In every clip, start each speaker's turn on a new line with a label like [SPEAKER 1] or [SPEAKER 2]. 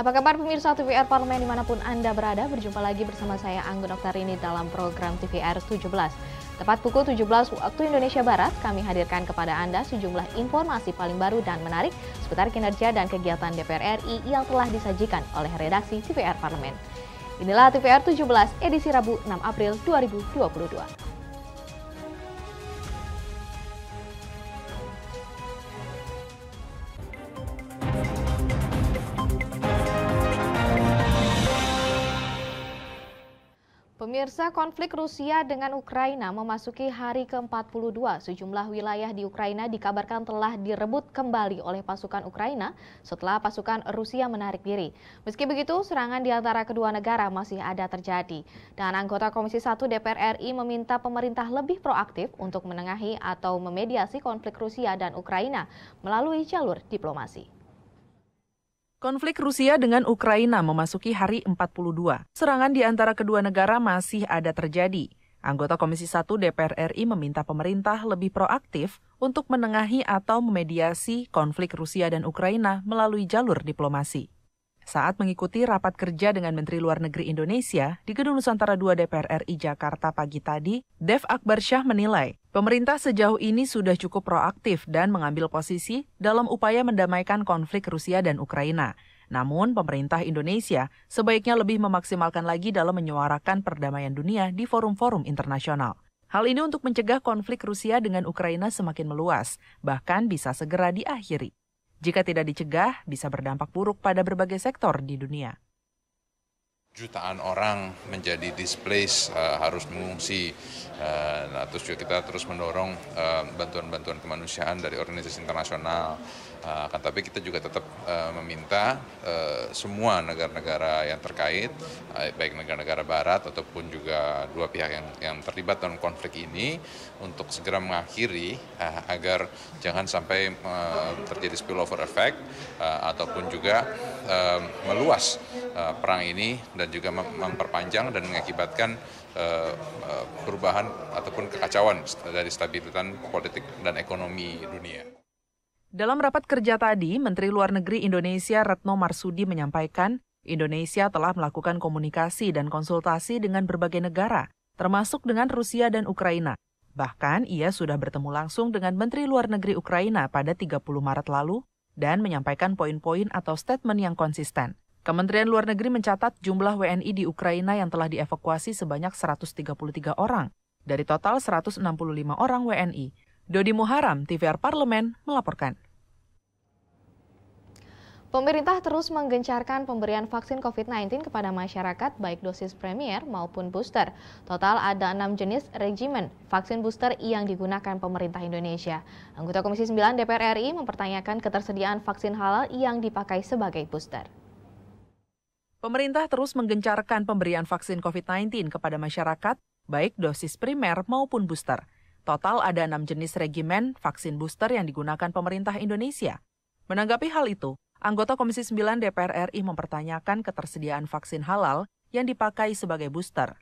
[SPEAKER 1] Apa kabar pemirsa TVR Parlemen dimanapun Anda berada? Berjumpa lagi bersama saya Anggun Oktarini dalam program TVR 17. Tepat pukul 17 waktu Indonesia Barat, kami hadirkan kepada Anda sejumlah informasi paling baru dan menarik seputar kinerja dan kegiatan DPR RI yang telah disajikan oleh redaksi TVR Parlemen. Inilah TVR 17 edisi Rabu 6 April 2022. Pemirsa, konflik Rusia dengan Ukraina memasuki hari ke-42. Sejumlah wilayah di Ukraina dikabarkan telah direbut kembali oleh pasukan Ukraina setelah pasukan Rusia menarik diri. Meski begitu, serangan di antara kedua negara masih ada terjadi. Dan anggota Komisi 1 DPR RI meminta pemerintah lebih proaktif untuk menengahi atau memediasi konflik Rusia dan Ukraina melalui jalur diplomasi.
[SPEAKER 2] Konflik Rusia dengan Ukraina memasuki hari 42. Serangan di antara kedua negara masih ada terjadi. Anggota Komisi 1 DPR RI meminta pemerintah lebih proaktif untuk menengahi atau memediasi konflik Rusia dan Ukraina melalui jalur diplomasi. Saat mengikuti rapat kerja dengan Menteri Luar Negeri Indonesia di Gedung Nusantara II DPR RI Jakarta pagi tadi, Dev Akbarsyah menilai pemerintah sejauh ini sudah cukup proaktif dan mengambil posisi dalam upaya mendamaikan konflik Rusia dan Ukraina. Namun, pemerintah Indonesia sebaiknya lebih memaksimalkan lagi dalam menyuarakan perdamaian dunia di forum-forum internasional. Hal ini untuk mencegah konflik Rusia dengan Ukraina semakin meluas, bahkan bisa segera diakhiri. Jika tidak dicegah, bisa berdampak buruk pada berbagai sektor di dunia.
[SPEAKER 3] Jutaan orang menjadi displaced, harus mengungsi. Terus juga kita terus mendorong bantuan-bantuan kemanusiaan dari organisasi internasional. Tapi kita juga tetap meminta semua negara-negara yang terkait, baik negara-negara barat ataupun juga dua pihak yang terlibat dalam konflik ini, untuk segera mengakhiri agar jangan sampai terjadi spillover effect ataupun juga meluas perang ini dan juga memperpanjang dan mengakibatkan perubahan ataupun kekacauan dari stabilitas politik dan ekonomi dunia.
[SPEAKER 2] Dalam rapat kerja tadi, Menteri Luar Negeri Indonesia Retno Marsudi menyampaikan Indonesia telah melakukan komunikasi dan konsultasi dengan berbagai negara, termasuk dengan Rusia dan Ukraina. Bahkan ia sudah bertemu langsung dengan Menteri Luar Negeri Ukraina pada 30 Maret lalu dan menyampaikan poin-poin atau statement yang konsisten. Kementerian Luar Negeri mencatat jumlah WNI di Ukraina yang telah dievakuasi sebanyak 133 orang, dari total 165 orang WNI. Dodi Muharam, TVR Parlemen, melaporkan.
[SPEAKER 1] Pemerintah terus menggencarkan pemberian vaksin COVID-19 kepada masyarakat baik dosis premier maupun booster. Total ada 6 jenis regimen vaksin booster yang digunakan pemerintah Indonesia. Anggota Komisi 9 DPR RI mempertanyakan ketersediaan vaksin halal yang dipakai sebagai booster.
[SPEAKER 2] Pemerintah terus menggencarkan pemberian vaksin COVID-19 kepada masyarakat baik dosis primer maupun booster. Total ada 6 jenis regimen vaksin booster yang digunakan pemerintah Indonesia. Menanggapi hal itu, anggota Komisi 9 DPR RI mempertanyakan ketersediaan vaksin halal yang dipakai sebagai booster.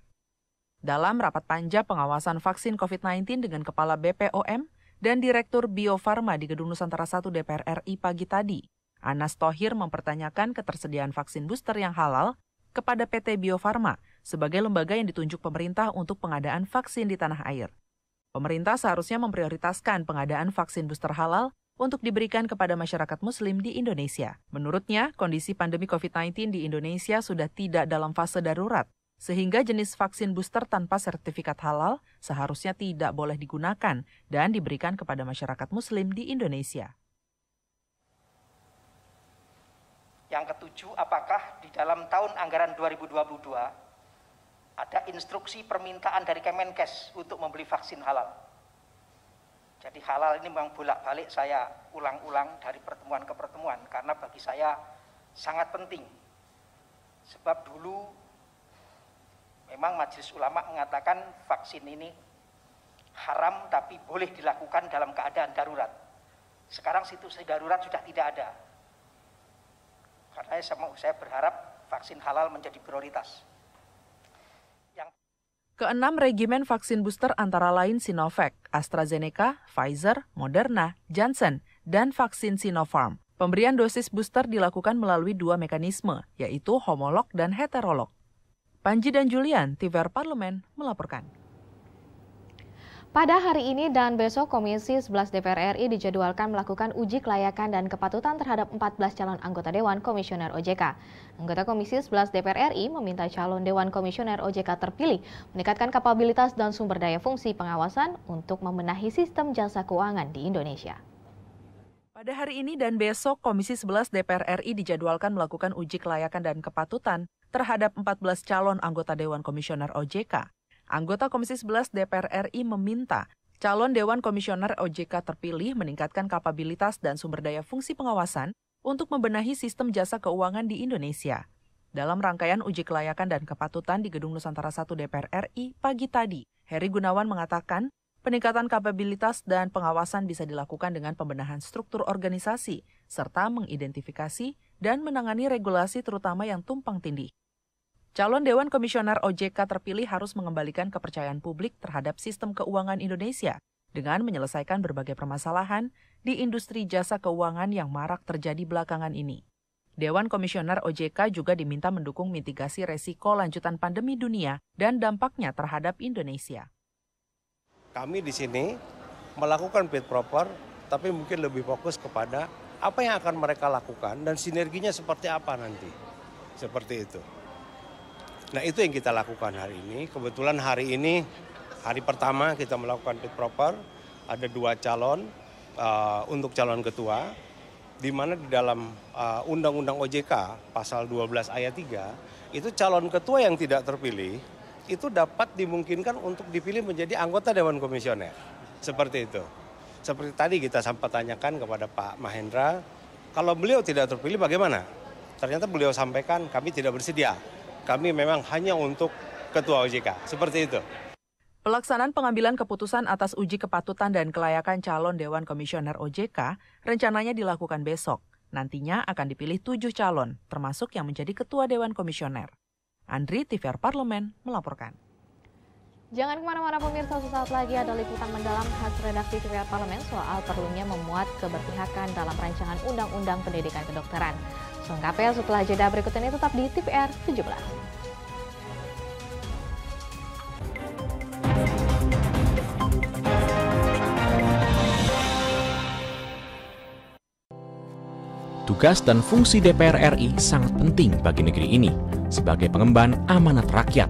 [SPEAKER 2] Dalam rapat panja pengawasan vaksin COVID-19 dengan Kepala BPOM dan Direktur Bio Farma di Gedung Nusantara I DPR RI pagi tadi, Anas Thohir mempertanyakan ketersediaan vaksin booster yang halal kepada PT Bio Farma sebagai lembaga yang ditunjuk pemerintah untuk pengadaan vaksin di tanah air. Pemerintah seharusnya memprioritaskan pengadaan vaksin booster halal untuk diberikan kepada masyarakat Muslim di Indonesia. Menurutnya, kondisi pandemi COVID-19 di Indonesia sudah tidak dalam fase darurat, sehingga jenis vaksin booster tanpa sertifikat halal seharusnya tidak boleh digunakan dan diberikan kepada masyarakat Muslim di Indonesia.
[SPEAKER 4] Yang ketujuh, apakah di dalam tahun anggaran 2022 ada instruksi permintaan dari Kemenkes untuk membeli vaksin halal? Jadi halal ini memang bolak-balik saya ulang-ulang dari pertemuan ke pertemuan karena bagi saya sangat penting. Sebab dulu memang Majelis Ulama mengatakan vaksin ini haram tapi boleh dilakukan dalam keadaan darurat. Sekarang situasi darurat sudah tidak ada. Karena saya berharap vaksin halal menjadi prioritas.
[SPEAKER 2] Keenam regimen vaksin booster antara lain Sinovac, AstraZeneca, Pfizer, Moderna, Janssen, dan vaksin Sinopharm. Pemberian dosis booster dilakukan melalui 2 mekanisme, yaitu homolog dan heterolog. Panji dan Julian, TVR Parlemen, melaporkan.
[SPEAKER 1] Pada hari ini dan besok, Komisi 11 DPR RI dijadwalkan melakukan uji kelayakan dan kepatutan terhadap 14 calon anggota Dewan Komisioner OJK. Anggota Komisi 11 DPR RI meminta calon Dewan Komisioner OJK terpilih meningkatkan kapabilitas dan sumber daya fungsi pengawasan untuk membenahi sistem jasa keuangan di Indonesia.
[SPEAKER 2] Pada hari ini dan besok, Komisi 11 DPR RI dijadwalkan melakukan uji kelayakan dan kepatutan terhadap 14 calon anggota Dewan Komisioner OJK. Anggota Komisi 11 DPR RI meminta calon Dewan Komisioner OJK terpilih meningkatkan kapabilitas dan sumber daya fungsi pengawasan untuk membenahi sistem jasa keuangan di Indonesia. Dalam rangkaian uji kelayakan dan kepatutan di Gedung Nusantara 1 DPR RI pagi tadi, Heri Gunawan mengatakan peningkatan kapabilitas dan pengawasan bisa dilakukan dengan pembenahan struktur organisasi, serta mengidentifikasi dan menangani regulasi terutama yang tumpang tindih. Calon Dewan Komisioner OJK terpilih harus mengembalikan kepercayaan publik terhadap sistem keuangan Indonesia dengan menyelesaikan berbagai permasalahan di industri jasa keuangan yang marak terjadi belakangan ini. Dewan Komisioner OJK juga diminta mendukung mitigasi resiko lanjutan pandemi dunia dan dampaknya terhadap Indonesia.
[SPEAKER 5] Kami di sini melakukan fit proper, tapi mungkin lebih fokus kepada apa yang akan mereka lakukan dan sinerginya seperti apa nanti. Seperti itu. Nah, itu yang kita lakukan hari ini. Kebetulan hari ini, hari pertama kita melakukan fit proper, ada 2 calon untuk calon ketua, di mana di dalam Undang-Undang OJK pasal 12 ayat 3, itu calon ketua yang tidak terpilih, itu dapat dimungkinkan untuk dipilih menjadi anggota Dewan Komisioner. Seperti itu. Seperti tadi kita sempat tanyakan kepada Pak Mahendra, kalau beliau tidak terpilih bagaimana? Ternyata beliau sampaikan kami tidak bersedia. Kami memang hanya untuk Ketua OJK, seperti itu.
[SPEAKER 2] Pelaksanaan pengambilan keputusan atas uji kepatutan dan kelayakan calon Dewan Komisioner OJK rencananya dilakukan besok. Nantinya akan dipilih 7 calon, termasuk yang menjadi Ketua Dewan Komisioner. Andri, TVR Parlemen, melaporkan.
[SPEAKER 1] Jangan kemana-mana pemirsa, sesaat lagi ada liputan mendalam khas redaksi TVR Parlemen soal perlunya memuat keberpihakan dalam rancangan Undang-Undang Pendidikan Kedokteran. Selengkapnya setelah jeda berikut ini tetap di TVR 17.
[SPEAKER 6] Tugas dan fungsi DPR RI sangat penting bagi negeri ini sebagai pengemban amanat rakyat.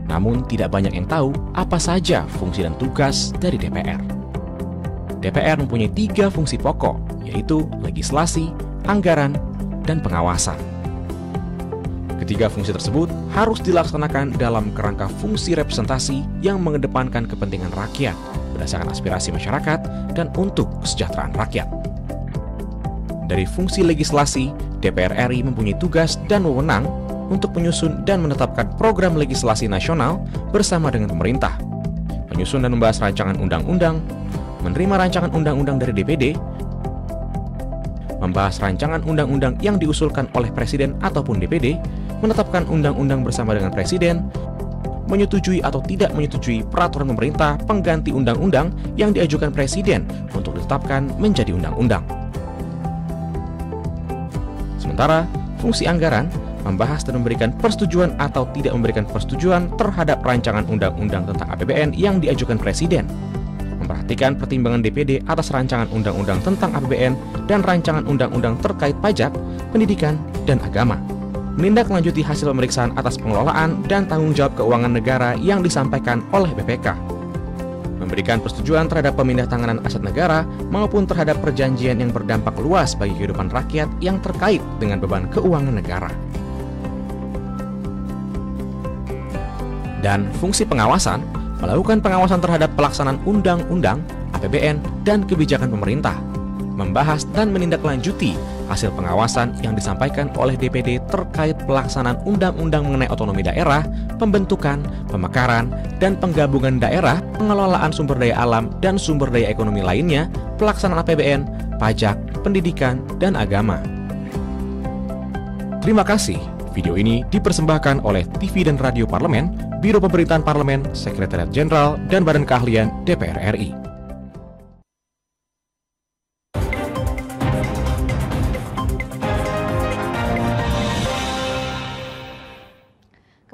[SPEAKER 6] Namun tidak banyak yang tahu apa saja fungsi dan tugas dari DPR. DPR mempunyai 3 fungsi pokok, yaitu legislasi, anggaran, dan pengawasan. Ketiga fungsi tersebut harus dilaksanakan dalam kerangka fungsi representasi yang mengedepankan kepentingan rakyat berdasarkan aspirasi masyarakat dan untuk kesejahteraan rakyat. Dari fungsi legislasi, DPR RI mempunyai tugas dan wewenang untuk menyusun dan menetapkan program legislasi nasional bersama dengan pemerintah, menyusun dan membahas rancangan undang-undang, menerima rancangan undang-undang dari DPD, membahas rancangan undang-undang yang diusulkan oleh Presiden ataupun DPD, menetapkan undang-undang bersama dengan Presiden, menyetujui atau tidak menyetujui peraturan pemerintah pengganti undang-undang yang diajukan Presiden untuk ditetapkan menjadi undang-undang. Sementara, fungsi anggaran membahas dan memberikan persetujuan atau tidak memberikan persetujuan terhadap rancangan undang-undang tentang APBN yang diajukan Presiden, memperhatikan pertimbangan DPD atas rancangan undang-undang tentang APBN dan rancangan undang-undang terkait pajak, pendidikan, dan agama, menindaklanjuti hasil pemeriksaan atas pengelolaan dan tanggung jawab keuangan negara yang disampaikan oleh BPK, memberikan persetujuan terhadap pemindahantanganan aset negara maupun terhadap perjanjian yang berdampak luas bagi kehidupan rakyat yang terkait dengan beban keuangan negara. Dan fungsi pengawasan melakukan pengawasan terhadap pelaksanaan undang-undang, APBN, dan kebijakan pemerintah, membahas dan menindaklanjuti hasil pengawasan yang disampaikan oleh DPD terkait pelaksanaan undang-undang mengenai otonomi daerah, pembentukan, pemekaran, dan penggabungan daerah, pengelolaan sumber daya alam dan sumber daya ekonomi lainnya, pelaksanaan APBN, pajak, pendidikan, dan agama. Terima kasih. Video ini dipersembahkan oleh TV dan Radio Parlemen, Biro Pemerintahan Parlemen, Sekretariat Jenderal, dan Badan Keahlian DPR RI.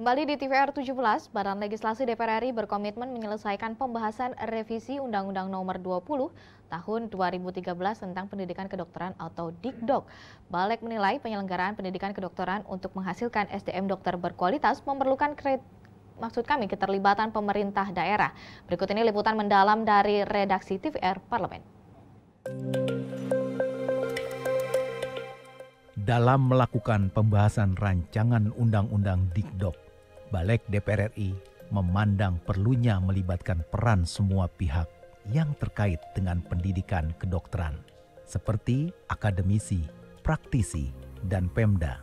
[SPEAKER 1] Kembali di TVR 17, Badan Legislasi DPR RI berkomitmen menyelesaikan pembahasan revisi Undang-Undang Nomor 20 Tahun 2013 tentang Pendidikan Kedokteran atau Dikdok. Balik menilai penyelenggaraan pendidikan kedokteran untuk menghasilkan SDM dokter berkualitas memerlukan keterlibatan pemerintah daerah. Berikut ini liputan mendalam dari redaksi TVR Parlemen.
[SPEAKER 7] Dalam melakukan pembahasan rancangan Undang-Undang Dikdok, Balik DPR RI memandang perlunya melibatkan peran semua pihak yang terkait dengan pendidikan kedokteran, seperti akademisi, praktisi, dan Pemda.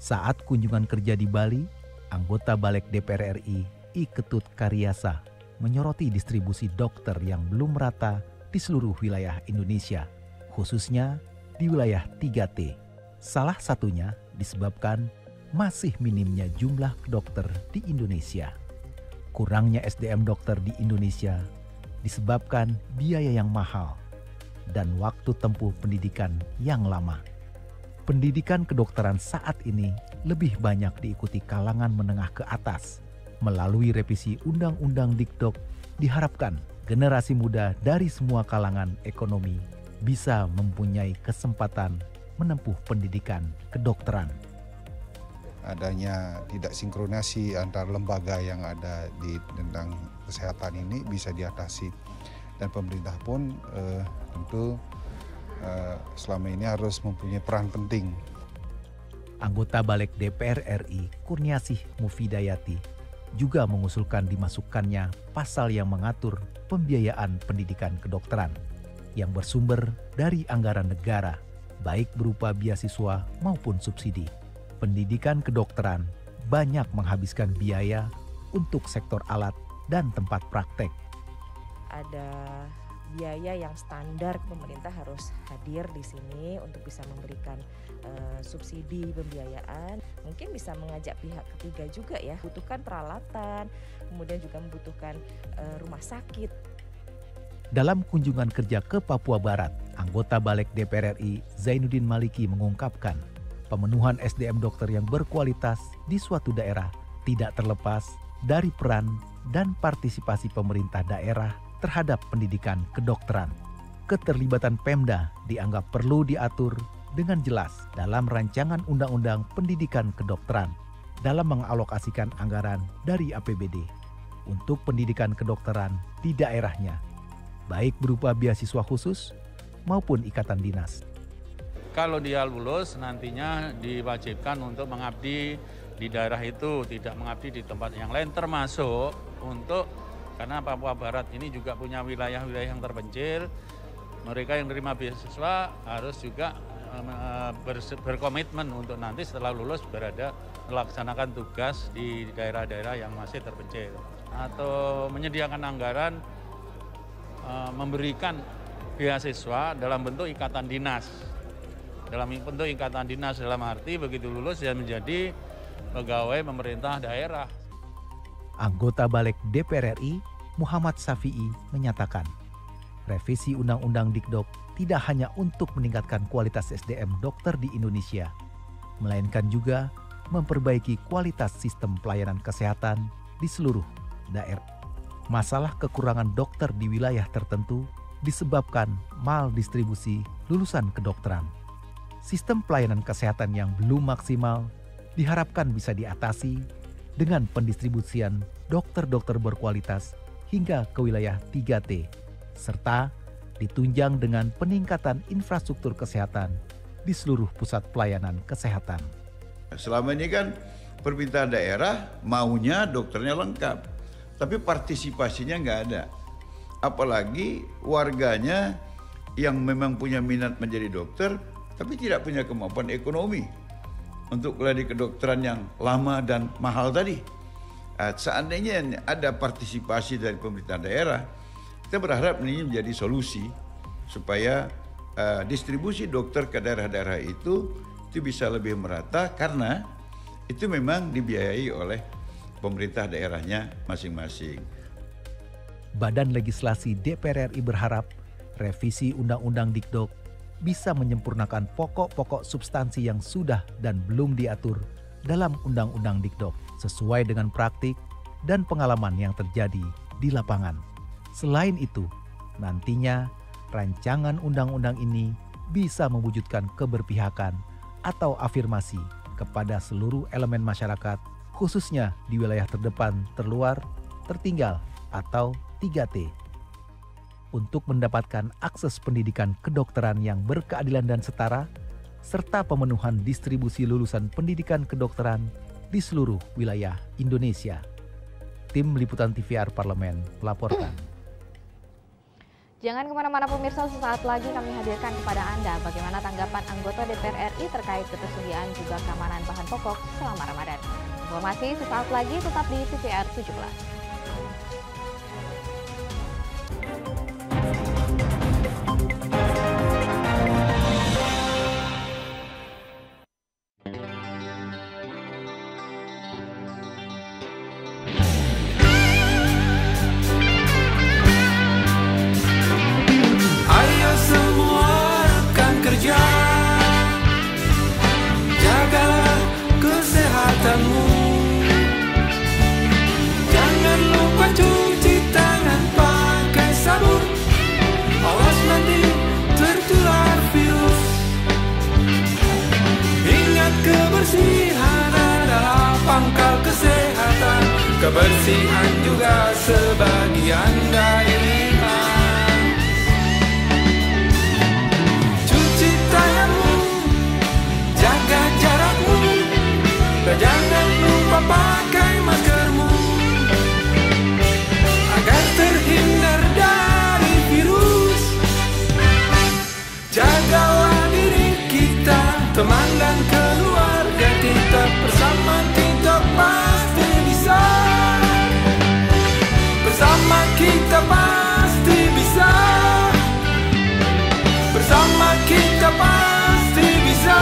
[SPEAKER 7] Saat kunjungan kerja di Bali, anggota Balik DPR RI I Ketut Karyasa menyoroti distribusi dokter yang belum merata di seluruh wilayah Indonesia, khususnya di wilayah 3T. Salah satunya disebabkan masih minimnya jumlah dokter di Indonesia. Kurangnya SDM dokter di Indonesia disebabkan biaya yang mahal dan waktu tempuh pendidikan yang lama. Pendidikan kedokteran saat ini lebih banyak diikuti kalangan menengah ke atas. Melalui revisi Undang-Undang Dikdok, diharapkan generasi muda dari semua kalangan ekonomi bisa mempunyai kesempatan menempuh pendidikan kedokteran.
[SPEAKER 8] Adanya tidak sinkronasi antar lembaga yang ada di tentang kesehatan ini bisa diatasi, dan pemerintah pun tentu selama ini harus mempunyai peran penting.
[SPEAKER 7] Anggota Balik DPR RI Kurniasih Mufidayati juga mengusulkan dimasukkannya pasal yang mengatur pembiayaan pendidikan kedokteran yang bersumber dari anggaran negara, baik berupa beasiswa maupun subsidi. Pendidikan kedokteran banyak menghabiskan biaya untuk sektor alat dan tempat praktek.
[SPEAKER 9] Ada biaya yang standar, pemerintah harus hadir di sini untuk bisa memberikan subsidi pembiayaan. Mungkin bisa mengajak pihak ketiga juga ya, butuhkan peralatan, kemudian juga membutuhkan rumah sakit.
[SPEAKER 7] Dalam kunjungan kerja ke Papua Barat, anggota Balik DPR RI Zainuddin Maliki mengungkapkan, pemenuhan SDM dokter yang berkualitas di suatu daerah tidak terlepas dari peran dan partisipasi pemerintah daerah terhadap pendidikan kedokteran. Keterlibatan Pemda dianggap perlu diatur dengan jelas dalam rancangan Undang-Undang Pendidikan Kedokteran dalam mengalokasikan anggaran dari APBD untuk pendidikan kedokteran di daerahnya, baik berupa beasiswa khusus maupun ikatan dinas.
[SPEAKER 10] Kalau dia lulus nantinya diwajibkan untuk mengabdi di daerah itu, tidak mengabdi di tempat yang lain, termasuk untuk, karena Papua Barat ini juga punya wilayah-wilayah yang terpencil, mereka yang menerima beasiswa harus juga berkomitmen untuk nanti setelah lulus melaksanakan tugas di daerah-daerah yang masih terpencil. Atau menyediakan anggaran memberikan beasiswa dalam bentuk ikatan dinas. Dalam bentuk ikatan dinas dalam arti begitu lulus dia menjadi pegawai pemerintah daerah.
[SPEAKER 7] Anggota Balik DPR RI Muhammad Safi'i menyatakan, revisi Undang-Undang Dikdok tidak hanya untuk meningkatkan kualitas SDM dokter di Indonesia, melainkan juga memperbaiki kualitas sistem pelayanan kesehatan di seluruh daerah. Masalah kekurangan dokter di wilayah tertentu disebabkan maldistribusi lulusan kedokteran. Sistem pelayanan kesehatan yang belum maksimal diharapkan bisa diatasi dengan pendistribusian dokter-dokter berkualitas hingga ke wilayah 3T, serta ditunjang dengan peningkatan infrastruktur kesehatan di seluruh pusat pelayanan kesehatan.
[SPEAKER 11] Selama ini kan permintaan daerah maunya dokternya lengkap, tapi partisipasinya nggak ada. Apalagi warganya yang memang punya minat menjadi dokter, tapi tidak punya kemampuan ekonomi untuk keladi kedokteran yang lama dan mahal tadi. Seandainya ada partisipasi dari pemerintah daerah, kita berharap ini menjadi solusi supaya distribusi dokter ke daerah-daerah itu bisa lebih merata, karena itu memang dibiayai oleh pemerintah daerahnya masing-masing.
[SPEAKER 7] Badan Legislasi DPR RI berharap revisi Undang-Undang Dikdok bisa menyempurnakan pokok-pokok substansi yang sudah dan belum diatur dalam Undang-Undang Dikdok, sesuai dengan praktik dan pengalaman yang terjadi di lapangan. Selain itu, nantinya rancangan undang-undang ini bisa mewujudkan keberpihakan atau afirmasi kepada seluruh elemen masyarakat, khususnya di wilayah terdepan, terluar, tertinggal, atau 3T. Untuk mendapatkan akses pendidikan kedokteran yang berkeadilan dan setara, serta pemenuhan distribusi lulusan pendidikan kedokteran di seluruh wilayah Indonesia. Tim Liputan TVR Parlemen melaporkan.
[SPEAKER 1] Jangan kemana-mana pemirsa, sesaat lagi kami hadirkan kepada Anda bagaimana tanggapan anggota DPR RI terkait ketersediaan juga keamanan bahan pokok selama Ramadan. Informasi sesaat lagi, tetap di TVR 17.
[SPEAKER 12] Kebersihan juga sebagian dari iman. Cuci tanganmu, jaga jarakmu, dan jangan lupa pakai maskermu, agar terhindar dari virus. Jagalah diri kita, teman dan keluarga kita, bersama kita pasti bisa. Bersama kita pasti bisa. Bersama kita pasti bisa.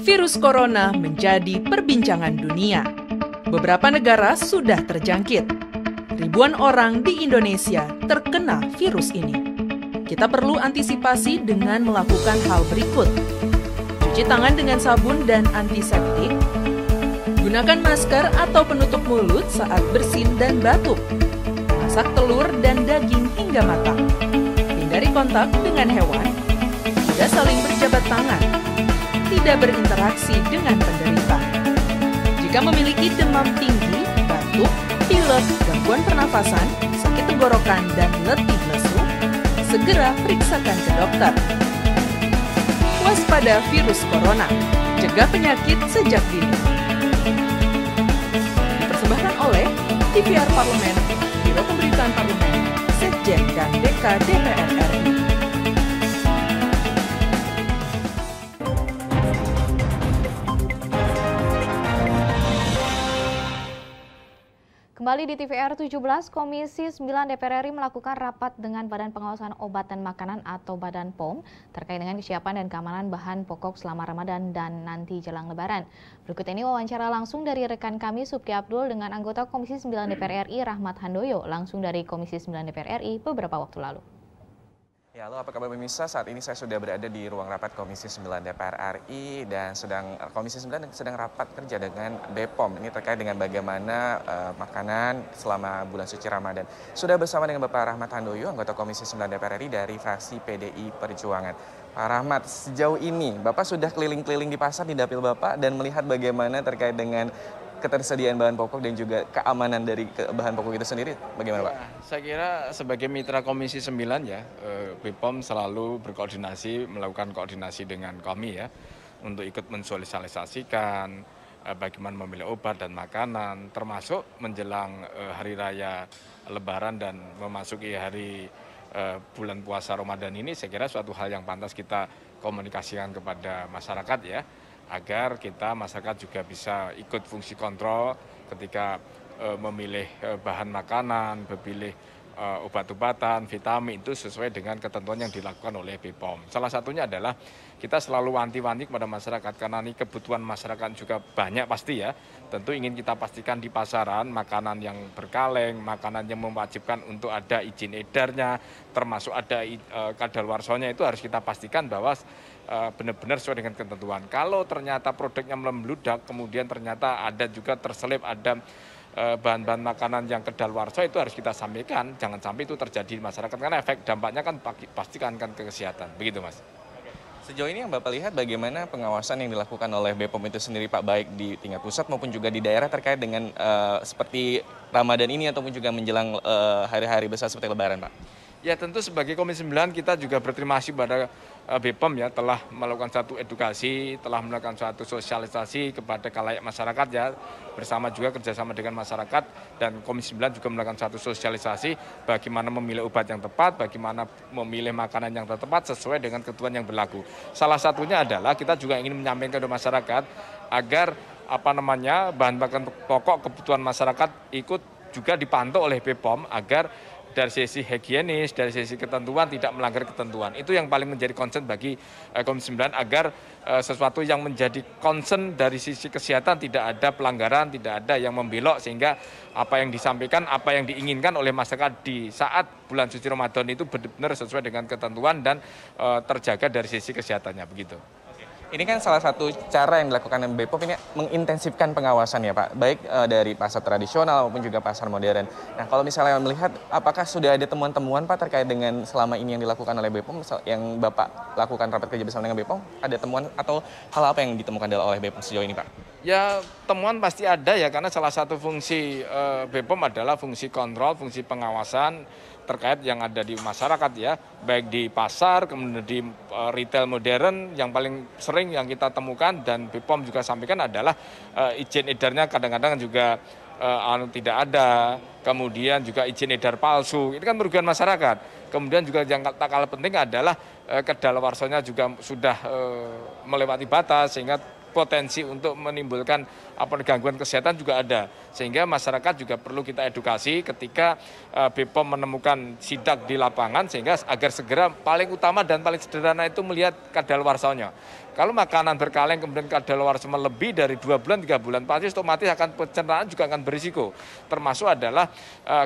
[SPEAKER 2] Virus corona menjadi perbincangan dunia. Beberapa negara sudah terjangkit. Ribuan orang di Indonesia terkena virus ini. Kita perlu antisipasi dengan melakukan hal berikut. Cuci tangan dengan sabun dan antiseptik. Gunakan masker atau penutup mulut saat bersin dan batuk. Masak telur dan daging hingga matang. Hindari kontak dengan hewan. Tidak saling berjabat tangan. Tidak berinteraksi dengan penderita. Jika memiliki demam tinggi, batuk, pilek, gangguan pernafasan, sakit tenggorokan, dan letih lesu, segera periksakan ke dokter. Waspada virus corona, cegah penyakit sejak dini. Dipersembahkan oleh TVR Parlemen, Biro Pemberitaan Parlemen, Sekjen dan DK DPR RI.
[SPEAKER 1] Kembali di TVR 17, Komisi 9 DPR RI melakukan rapat dengan Badan Pengawasan Obat dan Makanan atau Badan POM terkait dengan kesiapan dan keamanan bahan pokok selama Ramadan dan nanti jelang Lebaran. Berikut ini wawancara langsung dari rekan kami Supki Abdul dengan anggota Komisi 9 DPR RI Rahmat Handoyo langsung dari Komisi 9 DPR RI beberapa waktu lalu.
[SPEAKER 13] Ya, halo, apa kabar pemirsa? Saat ini saya sudah berada di ruang rapat Komisi 9 DPR RI dan Komisi 9 sedang rapat kerja dengan BPOM. Ini terkait dengan bagaimana makanan selama bulan suci Ramadan. Sudah bersama dengan Bapak Rahmat Handoyo, anggota Komisi 9 DPR RI dari fraksi PDI Perjuangan. Pak Rahmat, sejauh ini Bapak sudah keliling-keliling di pasar di dapil Bapak dan melihat bagaimana terkait dengan ketersediaan bahan pokok dan juga keamanan dari bahan pokok itu sendiri, bagaimana Pak?
[SPEAKER 14] Saya kira sebagai mitra Komisi 9 ya, BPOM selalu berkoordinasi, melakukan koordinasi dengan kami ya, untuk ikut mensosialisasikan bagaimana memilih obat dan makanan, termasuk menjelang Hari Raya Lebaran dan memasuki hari bulan puasa Ramadan ini, saya kira suatu hal yang pantas kita komunikasikan kepada masyarakat ya, agar masyarakat juga bisa ikut fungsi kontrol ketika memilih bahan makanan, memilih obat-obatan, vitamin itu sesuai dengan ketentuan yang dilakukan oleh BPOM. Salah satunya adalah kita selalu wanti-wanti kepada masyarakat karena ini kebutuhan masyarakat juga banyak pasti ya. Tentu ingin kita pastikan di pasaran makanan yang berkaleng, makanan yang mewajibkan untuk ada izin edarnya, termasuk ada kadaluarsanya itu harus kita pastikan bahwa benar-benar sesuai dengan ketentuan. Kalau ternyata produknya membludak, kemudian ternyata ada juga terselip ada bahan-bahan makanan yang kedaluarsa itu harus kita sampaikan, jangan sampai itu terjadi di masyarakat karena efek dampaknya kan pasti kan ke kesehatan, begitu Mas.
[SPEAKER 13] Sejauh ini yang Bapak lihat bagaimana pengawasan yang dilakukan oleh BPOM itu sendiri Pak, baik di tingkat pusat maupun juga di daerah terkait dengan seperti Ramadan ini ataupun juga menjelang hari-hari besar seperti Lebaran Pak?
[SPEAKER 14] Ya tentu sebagai Komisi 9 kita juga berterima kasih pada BPOM ya telah melakukan satu edukasi, telah melakukan suatu sosialisasi kepada khalayak masyarakat ya, bersama juga kerjasama dengan masyarakat, dan Komisi 9 juga melakukan satu sosialisasi bagaimana memilih obat yang tepat, bagaimana memilih makanan yang tepat sesuai dengan ketentuan yang berlaku. Salah satunya adalah kita juga ingin menyampaikan kepada masyarakat agar bahan-bahan pokok kebutuhan masyarakat ikut juga dipantau oleh BPOM agar dari sisi higienis, dari sisi ketentuan tidak melanggar ketentuan. Itu yang paling menjadi concern bagi Komisi 9 agar sesuatu yang menjadi concern dari sisi kesehatan tidak ada pelanggaran, tidak ada yang membelok sehingga apa yang disampaikan, apa yang diinginkan oleh masyarakat di saat bulan suci Ramadan itu benar-benar sesuai dengan ketentuan dan terjaga dari sisi kesehatannya begitu.
[SPEAKER 13] Ini kan salah satu cara yang dilakukan BPOM ini mengintensifkan pengawasan ya Pak, baik dari pasar tradisional maupun juga pasar modern. Nah kalau misalnya melihat apakah sudah ada temuan-temuan Pak terkait dengan selama ini yang dilakukan oleh BPOM, yang Bapak lakukan rapat kerja bersama dengan BPOM, ada temuan atau hal apa yang ditemukan oleh BPOM sejauh ini Pak?
[SPEAKER 14] Ya temuan pasti ada ya, karena salah satu fungsi BPOM adalah fungsi kontrol, fungsi pengawasan terkait yang ada di masyarakat ya, baik di pasar, kemudian di retail modern. Yang paling sering yang kita temukan dan BPOM juga sampaikan adalah izin edarnya kadang-kadang juga tidak ada, kemudian juga izin edar palsu, ini kan merugikan masyarakat. Kemudian juga yang tak kalah penting adalah kadaluarsanya juga sudah melewati batas sehingga potensi untuk menimbulkan gangguan kesehatan juga ada. Sehingga masyarakat juga perlu kita edukasi ketika BPOM menemukan sidak di lapangan sehingga agar segera paling utama dan paling sederhana itu melihat kadaluarsanya. Kalau makanan berkaleng kemudian kadaluarsa lebih dari 2 bulan, 3 bulan, pasti otomatis akan pencernaan juga akan berisiko. Termasuk adalah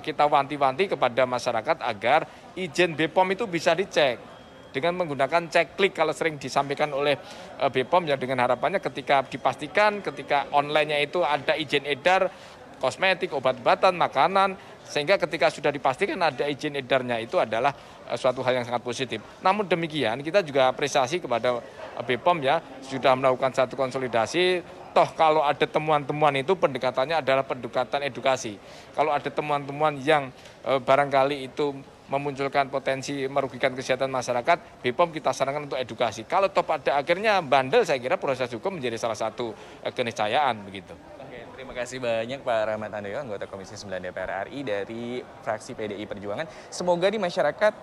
[SPEAKER 14] kita wanti-wanti kepada masyarakat agar izin BPOM itu bisa dicek dengan menggunakan cek klik kalau sering disampaikan oleh BPOM ya, dengan harapannya ketika dipastikan ketika online-nya itu ada izin edar kosmetik, obat-obatan, makanan, sehingga ketika sudah dipastikan ada izin edarnya itu adalah suatu hal yang sangat positif. Namun demikian kita juga apresiasi kepada BPOM ya, sudah melakukan satu konsolidasi. Toh kalau ada temuan-temuan itu pendekatannya adalah pendekatan edukasi. Kalau ada temuan-temuan yang barangkali itu memunculkan potensi merugikan kesehatan masyarakat, BPOM kita sarankan untuk edukasi. Kalau toh pada akhirnya bandel, saya kira proses hukum menjadi salah satu keniscayaan begitu.
[SPEAKER 13] Oke, terima kasih banyak Pak Rahmat Handoyo, anggota Komisi 9 DPR RI dari fraksi PDI Perjuangan. Semoga di masyarakat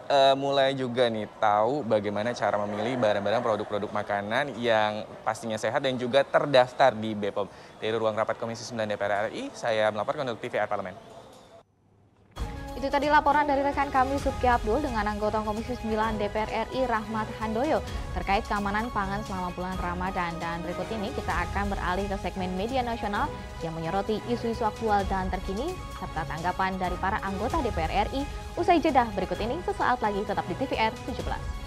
[SPEAKER 13] mulai juga nih tahu bagaimana cara memilih barang-barang produk-produk makanan yang pastinya sehat dan juga terdaftar di BPOM. Dari ruang rapat Komisi 9 DPR RI, saya melaporkan untuk TVR Parlemen.
[SPEAKER 1] Itu tadi laporan dari rekan kami Subki Abdul dengan anggota Komisi 9 DPR RI Rahmat Handoyo terkait keamanan pangan selama bulan Ramadan. Dan berikut ini kita akan beralih ke segmen media nasional yang menyoroti isu-isu aktual dan terkini serta tanggapan dari para anggota DPR RI. Usai jeda berikut ini sesaat lagi, tetap di TVR 17.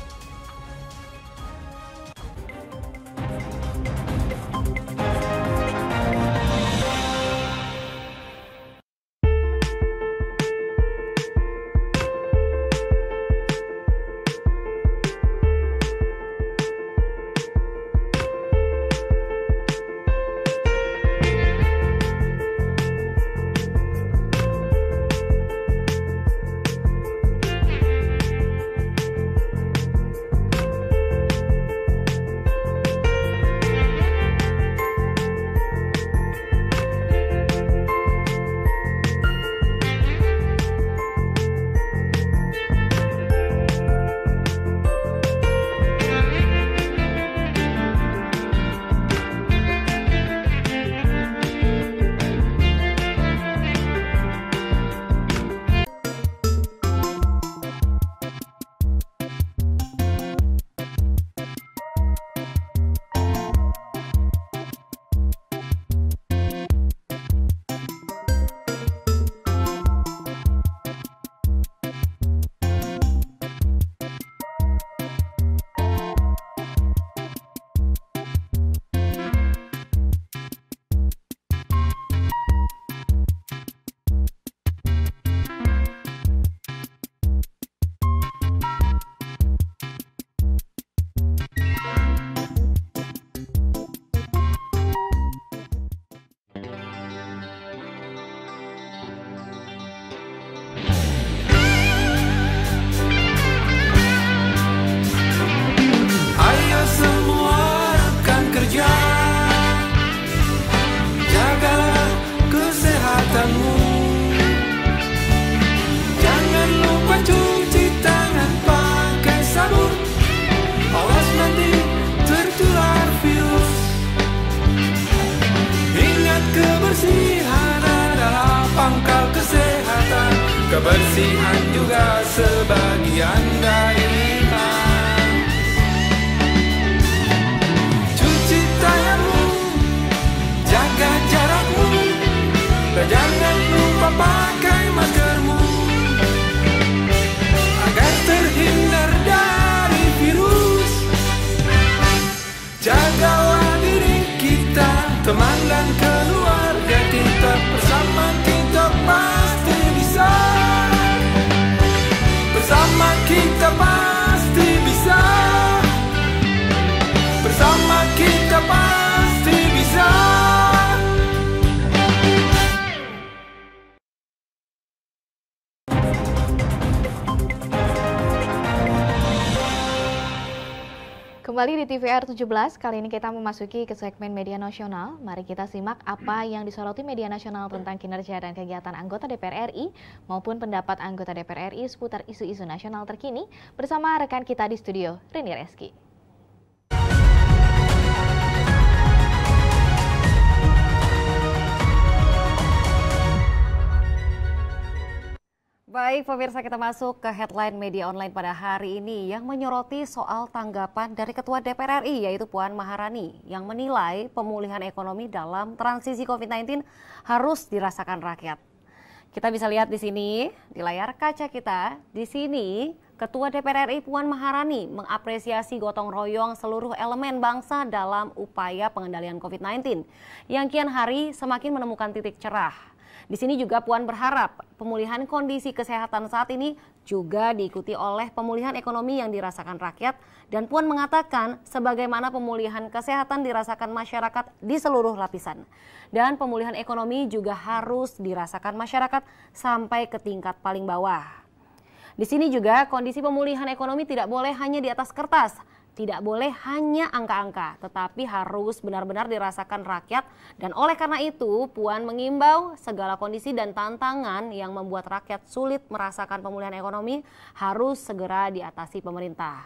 [SPEAKER 12] kebersihan juga sebagian darinya. Cuci tanganmu, jaga jarakmu, dan jangan lupa pakai maskermu agar terhindar dari virus. Jagalah diri kita, teman dan keluarga kita, bersama kita pasti bisa. Bersama kita pasti bisa. Bersama kita pasti bisa.
[SPEAKER 1] Kembali di TVR 17, kali ini kita memasuki ke segmen media nasional. Mari kita simak apa yang disoroti media nasional tentang kinerja dan kegiatan anggota DPR RI maupun pendapat anggota DPR RI seputar isu-isu nasional terkini bersama rekan kita di studio, Rini Reski.
[SPEAKER 15] Baik, pemirsa, kita masuk ke headline media online pada hari ini yang menyoroti soal tanggapan dari Ketua DPR RI yaitu Puan Maharani yang menilai pemulihan ekonomi dalam transisi COVID-19 harus dirasakan rakyat. Kita bisa lihat di sini di layar kaca kita, di sini Ketua DPR RI Puan Maharani mengapresiasi gotong royong seluruh elemen bangsa dalam upaya pengendalian COVID-19 yang kian hari semakin menemukan titik cerah. Di sini juga Puan berharap pemulihan kondisi kesehatan saat ini juga diikuti oleh pemulihan ekonomi yang dirasakan rakyat, dan Puan mengatakan sebagaimana pemulihan kesehatan dirasakan masyarakat di seluruh lapisan. Dan pemulihan ekonomi juga harus dirasakan masyarakat sampai ke tingkat paling bawah. Di sini juga kondisi pemulihan ekonomi tidak boleh hanya di atas kertas. Tidak boleh hanya angka-angka, tetapi harus benar-benar dirasakan rakyat. Dan oleh karena itu, Puan mengimbau segala kondisi dan tantangan yang membuat rakyat sulit merasakan pemulihan ekonomi harus segera diatasi pemerintah.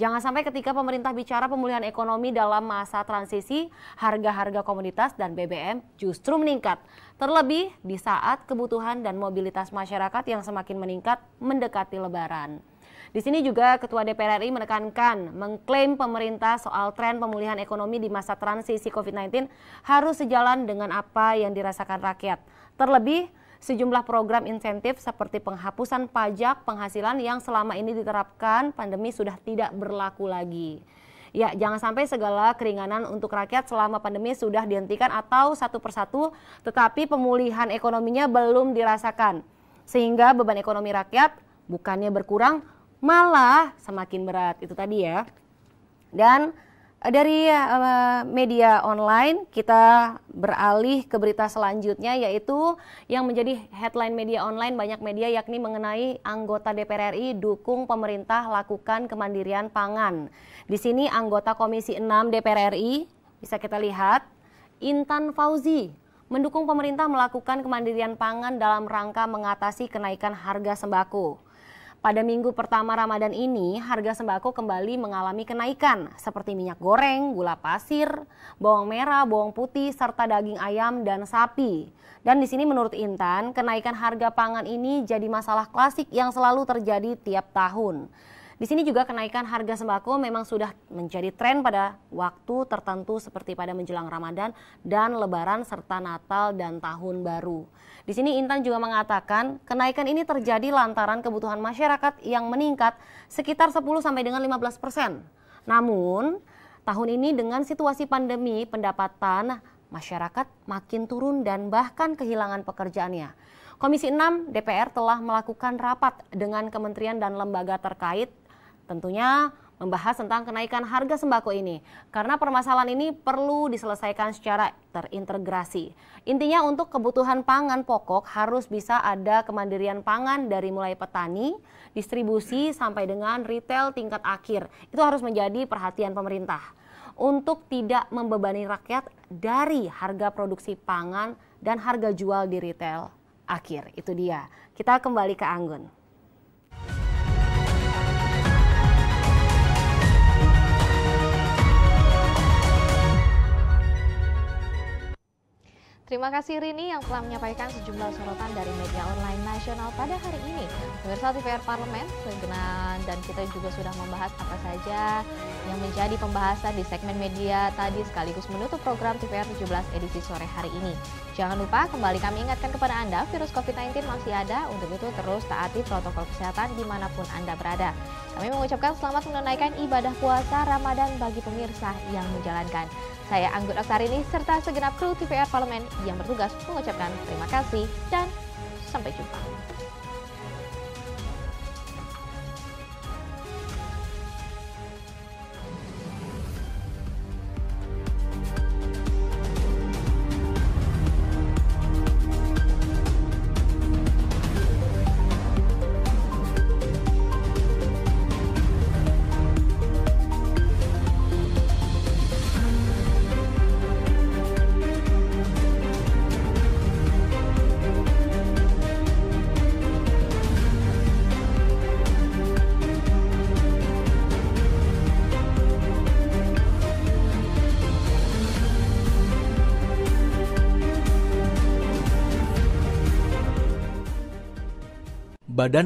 [SPEAKER 15] Jangan sampai ketika pemerintah bicara pemulihan ekonomi dalam masa transisi, harga-harga komoditas dan BBM justru meningkat. Terlebih di saat kebutuhan dan mobilitas masyarakat yang semakin meningkat mendekati Lebaran. Di sini juga Ketua DPR RI menekankan, mengklaim pemerintah soal tren pemulihan ekonomi di masa transisi COVID-19 harus sejalan dengan apa yang dirasakan rakyat. Terlebih, sejumlah program insentif seperti penghapusan pajak penghasilan yang selama ini diterapkan pandemi sudah tidak berlaku lagi. Ya, jangan sampai segala keringanan untuk rakyat selama pandemi sudah dihentikan atau satu persatu, tetapi pemulihan ekonominya belum dirasakan. Sehingga beban ekonomi rakyat bukannya berkurang, malah semakin berat. Itu tadi ya. Dan dari media online kita beralih ke berita selanjutnya, yaitu yang menjadi headline media online banyak media, yakni mengenai anggota DPR RI dukung pemerintah lakukan kemandirian pangan. Di sini anggota Komisi 6 DPR RI bisa kita lihat, Intan Fauzi mendukung pemerintah melakukan kemandirian pangan dalam rangka mengatasi kenaikan harga sembako. Pada minggu pertama Ramadan ini, harga sembako kembali mengalami kenaikan seperti minyak goreng, gula pasir, bawang merah, bawang putih, serta daging ayam dan sapi. Dan di sini menurut Intan, kenaikan harga pangan ini jadi masalah klasik yang selalu terjadi tiap tahun. Di sini juga kenaikan harga sembako memang sudah menjadi tren pada waktu tertentu seperti pada menjelang Ramadan dan Lebaran serta Natal dan Tahun Baru. Di sini Intan juga mengatakan kenaikan ini terjadi lantaran kebutuhan masyarakat yang meningkat sekitar 10 sampai dengan 15%. Namun, tahun ini dengan situasi pandemi, pendapatan masyarakat makin turun dan bahkan kehilangan pekerjaannya. Komisi 6 DPR telah melakukan rapat dengan kementerian dan lembaga terkait, tentunya membahas tentang kenaikan harga sembako ini. Karena permasalahan ini perlu diselesaikan secara terintegrasi. Intinya untuk kebutuhan pangan pokok harus bisa ada kemandirian pangan dari mulai petani, distribusi sampai dengan retail tingkat akhir. Itu harus menjadi perhatian pemerintah. Untuk tidak membebani rakyat dari harga produksi pangan dan harga jual di retail akhir. Itu dia. Kita kembali ke Anggun.
[SPEAKER 1] Terima kasih Rini yang telah menyampaikan sejumlah sorotan dari media online nasional pada hari ini. Pemirsa TVR Parlemen, dan kita juga sudah membahas apa saja yang menjadi pembahasan di segmen media tadi sekaligus menutup program TVR 17 edisi sore hari ini. Jangan lupa kembali kami ingatkan kepada Anda, virus COVID-19 masih ada, untuk itu terus taati protokol kesehatan dimanapun Anda berada. Kami mengucapkan selamat menunaikan ibadah puasa Ramadan bagi pemirsa yang menjalankan. Saya Anggun Aksarini serta segenap kru TVR Parlemen yang bertugas mengucapkan terima kasih dan sampai jumpa.
[SPEAKER 7] Badan